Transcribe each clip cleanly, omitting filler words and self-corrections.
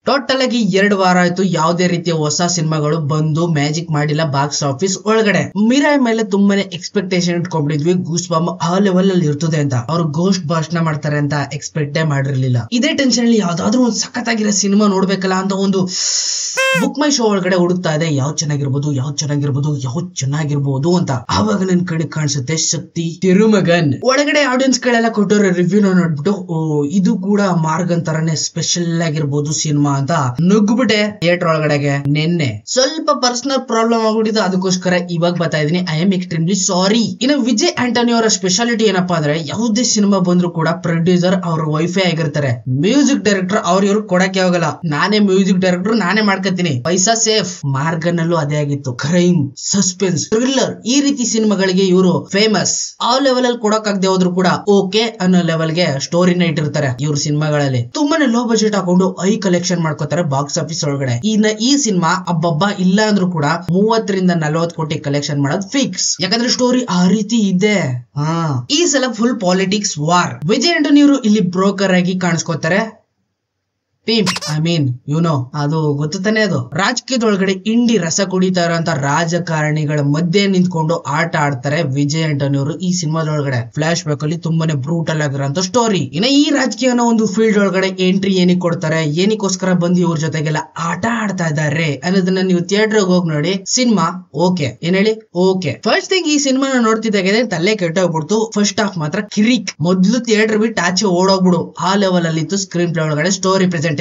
Total ಆಗಿ 2 ವಾರ ಆಯ್ತು ಯಾವುದೇ ರೀತಿಯ ಹೊಸ ಸಿನಿಮಾಗಳು ಬಂದು ಮ್ಯಾಜಿಕ್ ಮಾಡಿಲ್ಲ ಬಾಕ್ಸ್ ಆಫೀಸ್ ಒಳಗಡೆ. ಮಿರಾಯ್ ಮೇಲೆ ತುಂಬಾನೇ ಎಕ್ಸ್ಪೆಕ್ಟೇಷನ್ ಇಟ್ಕೊಂಡಿದ್ವಿ, ಗೂಸ್ ಬಾಂಬ್ ಆ ಲೆವೆಲ್ ಅಲ್ಲಿ ಇರ್ತದೆ ಅಂತ. ಅವ್ರು ಗೋಸ್ಟ್ ಭಾಷಣ ಮಾಡ್ತಾರೆ ಅಂತ ಎಕ್ಸ್ಪೆಕ್ಟೇ ಮಾಡಿರ್ಲಿಲ್ಲ. ಇದೇ ಟೆನ್ಷನ್ ಅಲ್ಲಿ ಯಾವ್ದಾದ್ರು ಒಂದು ಸಖತ್ತಾಗಿರೋ ಸಿನಿಮಾ ನೋಡ್ಬೇಕಲ್ಲ ಅಂತ ಒಂದು ಬುಕ್ ಮೈ ಶೋ ಒಳಗಡೆ ಹುಡುಕ್ತಾ ಇದೆ, ಯಾವ್ದು ಚೆನ್ನಾಗಿರ್ಬೋದು ಅಂತ. ಆವಾಗ ನನ್ ಕಡೆ ಕಾಣಿಸುತ್ತೆ ಶಕ್ತಿ ತಿರುಮಗನ್. ಒಳಗಡೆ ಆಡಿಯನ್ಸ್ ಗಳೆಲ್ಲ ಕೊಟ್ಟಿರೋ ರಿವ್ಯೂ ನೋಡ್ಬಿಟ್ಟು ಇದು ಕೂಡ ಮಾರ್ಗನ್ ತರನೇ ಸ್ಪೆಷಲ್ ಆಗಿರ್ಬೋದು ಸಿನಿಮಾ ಅಂತ ನುಗ್ಬಿಟ್ಟೆ ಥಿಯೇಟರ್ ಒಳಗಡೆಗೆ. ನಿನ್ನೆ ಸ್ವಲ್ಪ ಪರ್ಸನಲ್ ಪ್ರಾಬ್ಲಮ್ ಆಗ್ಬಿಟ್ಟಿದ್ದು, ಅದಕ್ಕೋಸ್ಕರ ಇವಾಗ ಬರ್ತಾ ಇದೀನಿ. I am extremely sorry. ಇನ್ನು ವಿಜಯ್ ಆಂಟನಿ ಅವರ ಸ್ಪೆಷಾಲಿಟಿ ಏನಪ್ಪಾ ಅಂದ್ರೆ ಯಾವುದೇ ಸಿನಿಮಾ ಬಂದ್ರು ಕೂಡ ಪ್ರೊಡ್ಯೂಸರ್ ಅವ್ರ ವೈಫೈ ಆಗಿರ್ತಾರೆ, ಮ್ಯೂಸಿಕ್ ಡೈರೆಕ್ಟರ್ ಇವ್ರು ಕೊಡಕ್ಕೆ ಹೋಗಲ್ಲ. ನಾನೇ ಮ್ಯೂಸಿಕ್ ಡೈರೆಕ್ಟರ್, ನಾನೇ ಮಾಡ್ಕೊತೀನಿ, ಪೈಸಾ ಸೇಫ್. ಮಾರ್ಗನ್ ಅಲ್ಲೂ ಅದೇ ಆಗಿತ್ತು. ಕ್ರೈಮ್, ಸಸ್ಪೆನ್ಸ್, ಥ್ರಿಲ್ಲರ್ ಈ ರೀತಿ ಸಿನಿಮಾಗಳಿಗೆ ಇವರು ಫೇಮಸ್. ಆ ಲೆವೆಲ್ ಅಲ್ಲಿ ಕೊಡಕ್ಕಾಗದೆ ಹೋದ್ರು ಕೂಡ ಓಕೆ ಅನ್ನೋ ಲೆವೆಲ್ ಗೆ ಸ್ಟೋರಿನ ಇಟ್ಟಿರ್ತಾರೆ ಇವ್ರ ಸಿನಿಮಾಗಳಲ್ಲಿ. ತುಂಬಾನೇ ಲೋ ಬಜೆಟ್ ಹಾಕೊಂಡು ಹೈ ಕಲೆಕ್ಷನ್ ಮಾಡ್ಕೋತಾರೆ ಬಾಕ್ಸ್ ಆಫೀಸ್ ಒಳಗಡೆ. ಇನ್ನ ಈ ಸಿನಿಮಾ ಅಬ್ಬಬ್ಬ ಇಲ್ಲ ಅಂದ್ರೂ ಕೂಡ 30 ರಿಂದ 40 ಕೋಟಿ ಕಲೆಕ್ಷನ್ ಮಾಡೋದು ಫಿಕ್ಸ್. ಯಾಕಂದ್ರೆ ಸ್ಟೋರಿ ಆ ರೀತಿ ಇದೆ. ಈ ಸಲ full politics war. Vijay Antony ಅವರು ಇಲ್ಲಿ ಬ್ರೋಕರ್ ಆಗಿ ಕಾಣಿಸ್ಕೋತಾರೆ. ಅದು ಗೊತ್ತಾನೆ. ಅದು ರಾಜಕೀಯದೊಳಗಡೆ ಇಂಡಿ ರಸ ಕುಡಿತಾ ಇರೋಂತ ರಾಜಕಾರಣಿಗಳ ಮಧ್ಯೆ ನಿಂತ್ಕೊಂಡು ಆಟ ಆಡ್ತಾರೆ ವಿಜಯ್ ಆಂಟನಿ ಅವರು ಈ ಸಿನಿಮಾದೊಳಗಡೆ. ಫ್ಲಾಶ್ ಬ್ಯಾಕ್ ಅಲ್ಲಿ ತುಂಬಾನೇ ಬ್ರೂಟಲ್ ಆಗಿರೋಂತ ಸ್ಟೋರಿ. ಇನ್ನ ಈ ರಾಜಕೀಯನ ಒಂದು ಫೀಲ್ಡ್ ಒಳಗಡೆ ಎಂಟ್ರಿ ಏನಿಗೆ ಕೊಡ್ತಾರೆ, ಏನಿಗೋಸ್ಕರ ಬಂದು ಇವ್ರ ಜೊತೆಗೆಲ್ಲ ಆಟ ಆಡ್ತಾ ಇದ್ದಾರೆ ಅನ್ನೋದನ್ನ ನೀವು ಥಿಯೇಟರ್ ಹೋಗಿ ನೋಡಿ. ಸಿನಿಮಾ ಓಕೆ, ಏನ್ ಹೇಳಿ ಓಕೆ. ಫಸ್ಟ್ ಥಿಂಗ್ ಈ ಸಿನಿಮಾನ ನೋಡ್ತಿದ್ದಾಗೆ ತಲೆ ಕೆಟ್ಟೋಗ್ಬಿಡ್ತು. ಫಸ್ಟ್ ಹಾಫ್ ಮಾತ್ರ ಕಿರಿಕ್. ಮೊದ್ಲು ಥಿಯೇಟರ್ ಬಿಟ್ಟು ಆಚೆ ಓಡೋಗ್ಬಿಡು ಆ ಲೆವೆಲ್ ಅಲ್ಲಿ ಇತ್ತು. ಸ್ಕ್ರೀನ್ ಪ್ಲೇ ಒಳಗಡೆ ಸ್ಟೋರಿ ಪ್ರೆಸೆಂಟೇಷನ್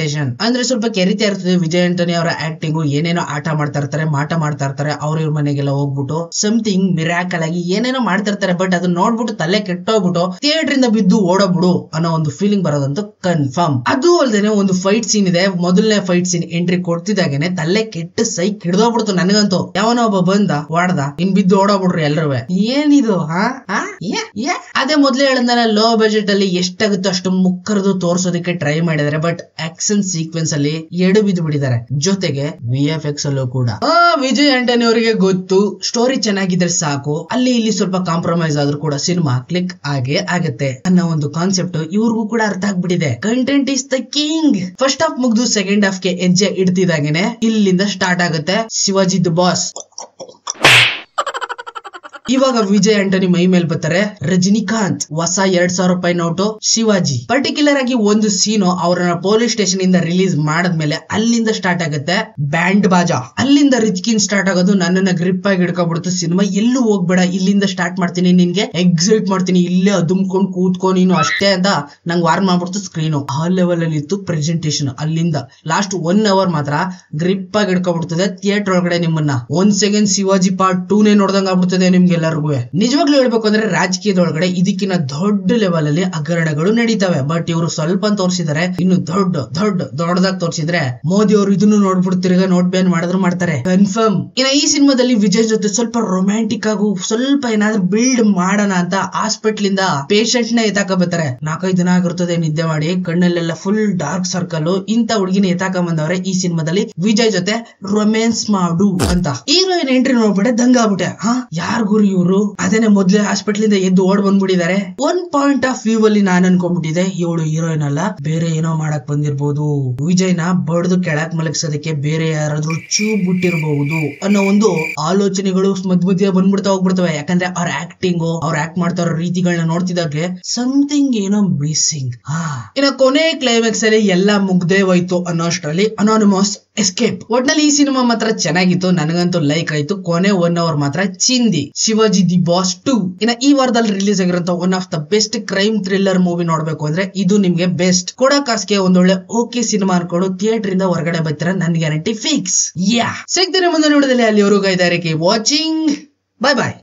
ಅಂದ್ರೆ ಸ್ವಲ್ಪ ಕೆರಿತಾ ಇರ್ತದೆ. ವಿಜಯ್ ಆಂಟನಿ ಅವರ ಆಕ್ಟಿಂಗ್ ಏನೇನೋ ಆಟ ಮಾಡ್ತಾ ಇರ್ತಾರೆ, ಮಾಟ ಮಾಡ್ತಾ ಇರ್ತಾರೆ. ಅವ್ರ ಮನೆಗೆಲ್ಲ ಹೋಗ್ಬಿಟ್ಟು ಸಮಥಿಂಗ್ ಮಿರಾಕಲ್ ಆಗಿ ಏನೇನೋ ಮಾಡ್ತಾ ಇರ್ತಾರೆ. ಬಟ್ ಅದನ್ನ ನೋಡ್ಬಿಟ್ಟು ತಲೆ ಕೆಟ್ಟೋಗ್ಬಿಟ್ಟು ಥಿಯೇಟರ್ ಇಂದ ಬಿದ್ದು ಓಡೋಗ್ಬಿಡು ಅನ್ನೋ ಒಂದು ಫೀಲಿಂಗ್ ಬರೋದಂತೂ ಕನ್ಫರ್ಮ್. ಅದು ಅಲ್ದೇನೆ ಒಂದು ಫೈಟ್ ಸೀನ್ ಇದೆ. ಮೊದಲನೇ ಫೈಟ್ ಸೀನ್ ಎಂಟ್ರಿ ಕೊಡ್ತಿದ್ದಾಗೇನೆ ತಲೆ ಕೆಟ್ಟ ಸೈಕ್ ಹಿಡ್ದೋಗ್ಬಿಡ್ತು ನನಗಂತೂ. ಯಾವನೋ ಒಬ್ಬ ಬಂದ ವಾಡ್ದ, ಇನ್ ಬಿದ್ದು ಓಡೋಗ್ಬಿಡ್ರಿ ಎಲ್ರೂ. ಏನಿದು ಅದೇ ಮೊದ್ಲೇ ಹೇಳಂದಾನೆ ಲೋ ಬಜೆಟ್ ಅಲ್ಲಿ ಎಷ್ಟಾಗುತ್ತೋ ಅಷ್ಟು ಮುಕ್ಕರದು ತೋರ್ಸೋದಕ್ಕೆ ಟ್ರೈ ಮಾಡಿದಾರೆ. ಬಟ್ ಆಕ್ಷನ್ ಸೀಕ್ವೆನ್ಸ್ ಅಲ್ಲಿ ಎಡು ಬಿದ್ದು ಬಿಟ್ಟಿದ್ದಾರೆ. ಜೊತೆಗೆ VFX ಅಲ್ಲೂ ಕೂಡ ವಿಜಯ್ ಆಂಟನಿ ಅವರಿಗೆ ಗೊತ್ತು ಸ್ಟೋರಿ ಚೆನ್ನಾಗಿದ್ರೆ ಸಾಕು, ಅಲ್ಲಿ ಇಲ್ಲಿ ಸ್ವಲ್ಪ ಕಾಂಪ್ರಮೈಸ್ ಆದ್ರೂ ಕೂಡ ಸಿನಿಮಾ ಕ್ಲಿಕ್ ಆಗೇ ಆಗತ್ತೆ ಅನ್ನೋ ಒಂದು ಕಾನ್ಸೆಪ್ಟ್ ಇವ್ರಿಗೂ ಕೂಡ ಅರ್ಥ ಆಗ್ಬಿಟ್ಟಿದೆ. Content is the king. First half ಮುಗ್ದು ಸೆಕೆಂಡ್ ಹಾಫ್ ಗೆ ಹೆಜ್ಜೆ ಇಡ್ತಿದಾಗೇನೆ ಇಲ್ಲಿಂದ ಸ್ಟಾರ್ಟ್ ಆಗುತ್ತೆ ಶಿವಾಜಿ ದ ಬಾಸ್. ಇವಾಗ ವಿಜಯ್ ಆಂಟನಿ ಮೈ ಮೇಲೆ ಬರ್ತಾರೆ. ರಜನಿಕಾಂತ್ ಹೊಸ 2000 ರೂಪಾಯಿ ನೋಟು, ಶಿವಾಜಿ. ಪರ್ಟಿಕ್ಯುಲರ್ ಆಗಿ ಒಂದು ಸೀನು ಅವ್ರನ್ನ ಪೊಲೀಸ್ ಸ್ಟೇಷನ್ ಇಂದ ರಿಲೀಸ್ ಮಾಡದ್ಮೇಲೆ ಅಲ್ಲಿಂದ ಸ್ಟಾರ್ಟ್ ಆಗುತ್ತೆ ಬ್ಯಾಂಡ್ ಬಾಜಾ. ಅಲ್ಲಿಂದ ರಿಚ್ಕಿನ್ ಸ್ಟಾರ್ಟ್ ಆಗೋದು. ನನ್ನನ್ನ ಗ್ರಿಪ್ ಆಗಿ ಹಿಡ್ಕೊಬಿಡ್ತು ಸಿನಿಮಾ. ಎಲ್ಲೂ ಹೋಗ್ಬೇಡ, ಇಲ್ಲಿಂದ ಸ್ಟಾರ್ಟ್ ಮಾಡ್ತೀನಿ, ನಿನ್ಗೆ ಎಕ್ಸೈಟ್ ಮಾಡ್ತೀನಿ, ಇಲ್ಲೇ ಅದುಮ್ಕೊಂಡ್ ಕೂತ್ಕೊ ನೀನು ಅಷ್ಟೇ ಅಂತ ನಂಗೆ ವಾರ್ನ್ ಮಾಡ್ಬಿಡ್ತು ಸ್ಕ್ರೀನು. ಆ ಲೆವೆಲ್ ಅಲ್ಲಿ ಇತ್ತು ಪ್ರೆಸೆಂಟೇಷನ್. ಅಲ್ಲಿಂದ ಲಾಸ್ಟ್ 1 ಅವರ್ ಮಾತ್ರ ಗ್ರಿಪ್ ಆಗಿ ಹಿಡ್ಕೊಬಿಡ್ತದೆ ಥಿಯೇಟರ್ ಒಳಗಡೆ. ನಿಮ್ಮನ್ನ 1 ಸೆಕೆಂಡ್ ಶಿವಾಜಿ ಪಾರ್ಟ್ 2 ನೋಡ್ದಂಗ ಆಗ್ಬಿಡ್ತದೆ ನಿಮ್ಗೆ ಎಲ್ಲರಿಗೂ. ನಿಜವಾಗ್ಲೂ ಹೇಳ್ಬೇಕು ಅಂದ್ರೆ ರಾಜಕೀಯದೊಳಗಡೆ ಇದಕ್ಕಿನ್ನ ದೊಡ್ಡ ಲೆವೆಲ್ ಅಲ್ಲಿ ಹಗರಣಗಳು ನಡೀತವೆ. ಬಟ್ ಇವರು ಸ್ವಲ್ಪ ತೋರಿಸಿದರೆ ಇನ್ನು ದೊಡ್ಡದಾಗಿ ತೋರಿಸಿದ್ರೆ ಮೋದಿ ಅವರು ಇದನ್ನು ನೋಡ್ಬಿಟ್ಟು ತಿರ್ಗಾ ನೋಟ್ ಬ್ಯಾನ್ ಮಾಡಿದ್ರು ಮಾಡ್ತಾರೆ ಕನ್ಫರ್ಮ್. ಇನ್ನ ಈ ಸಿನಿಮಾದಲ್ಲಿ ವಿಜಯ್ ಜೊತೆ ಸ್ವಲ್ಪ ರೊಮ್ಯಾಂಟಿಕ್ ಆಗು ಸ್ವಲ್ಪ ಏನಾದ್ರೂ ಬಿಲ್ಡ್ ಮಾಡೋಣ ಅಂತ ಹಾಸ್ಪಿಟಲ್ ಇಂದ ಪೇಷಂಟ್ ನ ಎತ್ತಾಕ ಬರ್ತಾರೆ. 4-5 ದಿನ ಆಗಿರ್ತದೆ ನಿದ್ದೆ ಮಾಡಿ, ಕಣ್ಣಲ್ಲೆಲ್ಲ ಫುಲ್ ಡಾರ್ಕ್ ಸರ್ಕಲ್. ಇಂತ ಹುಡುಗಿನ ಎತ್ತಾಕ ಬಂದವ್ರೆ ಈ ಸಿನಿಮಾದಲ್ಲಿ ವಿಜಯ್ ಜೊತೆ ರೊಮ್ಯಾನ್ಸ್ ಮಾಡು ಅಂತ. ಹೀರೋಯಿನ್ ಎಂಟ್ರಿ ನೋಡ್ಬಿಟ್ಟೆ ದಂಗ ಆಗ್ಬಿಟ್ಟೆ. ಯಾರ್ ಗುರು ಇವ್ರು? ಅದೇನೆ ಮೊದ್ಲೇ ಹಾಸ್ಪಿಟಲ್ ಇಂದ ಎದ್ದು ಓಡ್ ಬಂದ್ಬಿಟ್ಟಿದ್ದಾರೆ. ಒನ್ ಪಾಯಿಂಟ್ ಆಫ್ ವ್ಯೂ ಅಲ್ಲಿ ನಾನ್ ಅನ್ಕೊಂಡ್ಬಿಟ್ಟಿದೆ ಇವಳು ಹೀರೋಯಿನ್ ಅಲ್ಲ, ಬೇರೆ ಏನೋ ಮಾಡಕ್ ಬಂದಿರ್ಬೋದು, ವಿಜಯ್ನ ಬಡ್ದು ಕೆಳಕ್ ಮಲಗಿಸೋದಕ್ಕೆ ಬೇರೆ ಯಾರಾದ್ರೂ ಚೂಬ್ ಬಿಟ್ಟಿರ್ಬಹುದು ಅನ್ನೋ ಒಂದು ಆಲೋಚನೆಗಳು ಮಧ್ಯ ಬಂದ್ಬಿಡ್ತಾ ಹೋಗ್ಬಿಡ್ತವೆ. ಯಾಕಂದ್ರೆ ಅವ್ರ ಆಕ್ಟಿಂಗ್, ಅವ್ರ ಆಕ್ಟ್ ಮಾಡ್ತಾ ಇರೋ ರೀತಿಗಳನ್ನ ನೋಡ್ತಿದ್ದಾಗೆ ಸಮಥಿಂಗ್ ಏನೋ ಮಿಸ್ಸಿಂಗ್. ಇನ್ನ ಕೊನೆ ಕ್ಲೈಮ್ಯಾಕ್ಸ್ ಅಲ್ಲಿ ಎಲ್ಲಾ ಮುಗ್ದೇ ಹೋಯ್ತು ಅನ್ನೋಷ್ಟರಲ್ಲಿ ಅನಾನಿಮಸ್ ಎಸ್ಕೇಪ್. ಒಟ್ನಲ್ಲಿ ಈ ಸಿನಿಮಾ ಮಾತ್ರ ಚೆನ್ನಾಗಿತ್ತು, ನನಗಂತೂ ಲೈಕ್ ಆಯ್ತು. ಕೊನೆ 1 ಅವರ್ ಮಾತ್ರ ಚಿಂದಿ. ಶಿವಾಜಿ ದಿ ಬಾಸ್ 2 ಇನ್ನ ಈ ವಾರದಲ್ಲಿ ರಿಲೀಸ್ ಆಗಿರೋ one of the best crime thriller movie ನೋಡ್ಬೇಕು ಅಂದ್ರೆ ಇದು ನಿಮ್ಗೆ ಬೆಸ್ಟ್. ಕೊಡೋ ಕಾಸ್ಗೆ ಒಂದೊಳ್ಳೆ ಓಕೆ ಸಿನಿಮಾ ಅನ್ಕೊಂಡು ಥಿಯೇಟರ್ ಇಂದ ಹೊರಗಡೆ ಬರ್ತೀರಾ, ನನ್ ಗ್ಯಾರಂಟಿ ಫಿಕ್ಸ್. ಸಿಗ್ತಾರೆ ಮುಂದೆ ನೋಡಿದಲ್ಲಿ. ಅಲ್ಲಿವರೆಗೂ ಇದ್ದಾರೆ ವಾಚಿಂಗ್. ಬಾಯ್ ಬಾಯ್.